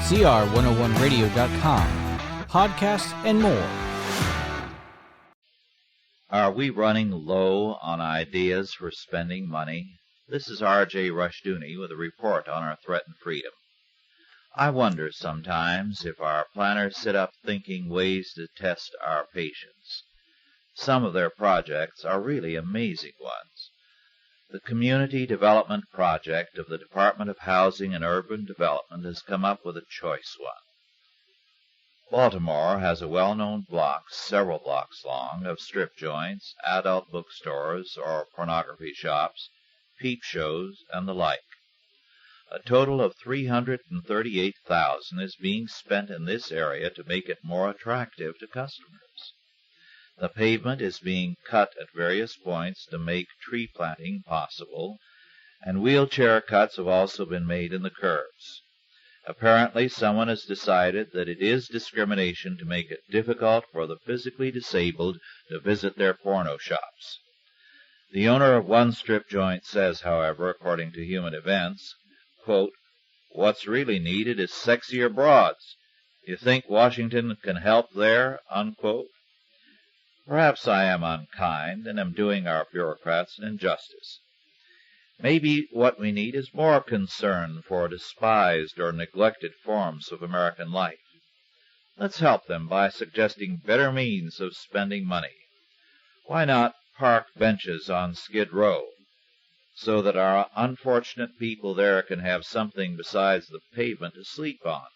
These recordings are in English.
CR101radio.com, podcasts, and more. Are we running low on ideas for spending money? This is R.J. Rushdoony with a report on our threatened freedom. I wonder sometimes if our planners sit up thinking ways to test our patience. Some of their projects are really amazing ones. The Community Development Project of the Department of Housing and Urban Development has come up with a choice one. Baltimore has a well-known block, several blocks long, of strip joints, adult bookstores or pornography shops, peep shows, and the like. A total of $338,000 is being spent in this area to make it more attractive to customers. The pavement is being cut at various points to make tree planting possible, and wheelchair cuts have also been made in the curbs. Apparently, someone has decided that it is discrimination to make it difficult for the physically disabled to visit their porno shops. The owner of one strip joint says, however, according to Human Events, quote, "What's really needed is sexier broads. You think Washington can help there?" Unquote. Perhaps I am unkind and am doing our bureaucrats an injustice. Maybe what we need is more concern for despised or neglected forms of American life. Let's help them by suggesting better means of spending money. Why not park benches on Skid Row, so that our unfortunate people there can have something besides the pavement to sleep on?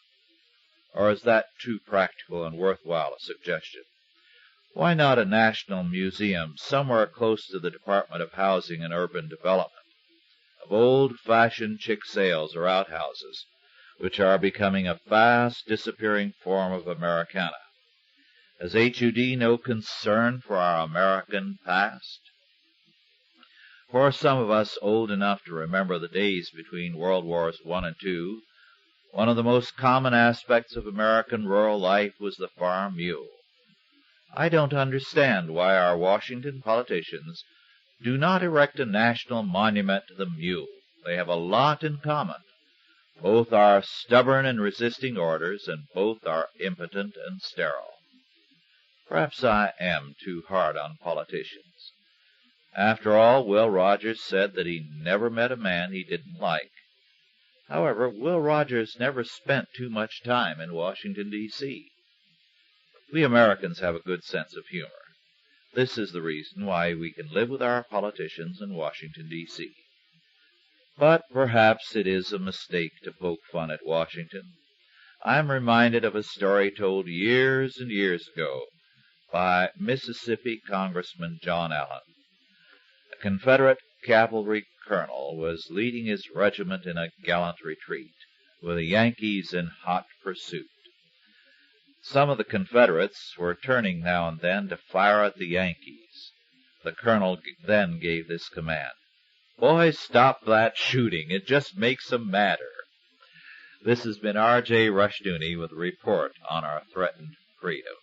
Or is that too practical and worthwhile a suggestion? Why not a national museum somewhere close to the Department of Housing and Urban Development, of old-fashioned chick sales or outhouses, which are becoming a fast disappearing form of Americana? Has HUD no concern for our American past? For some of us old enough to remember the days between World Wars I and II, one of the most common aspects of American rural life was the farm mule. I don't understand why our Washington politicians do not erect a national monument to the mule. They have a lot in common. Both are stubborn in resisting orders, and both are impotent and sterile. Perhaps I am too hard on politicians. After all, Will Rogers said that he never met a man he didn't like. However, Will Rogers never spent too much time in Washington, D.C. We Americans have a good sense of humor. This is the reason why we can live with our politicians in Washington, D.C. But perhaps it is a mistake to poke fun at Washington. I'm reminded of a story told years and years ago by Mississippi Congressman John Allen. A Confederate cavalry colonel was leading his regiment in a gallant retreat, with the Yankees in hot pursuit. Some of the Confederates were turning now and then to fire at the Yankees. The colonel then gave this command: "Boys, stop that shooting. It just makes 'em madder." This has been R.J. Rushdoony with a report on our threatened freedom.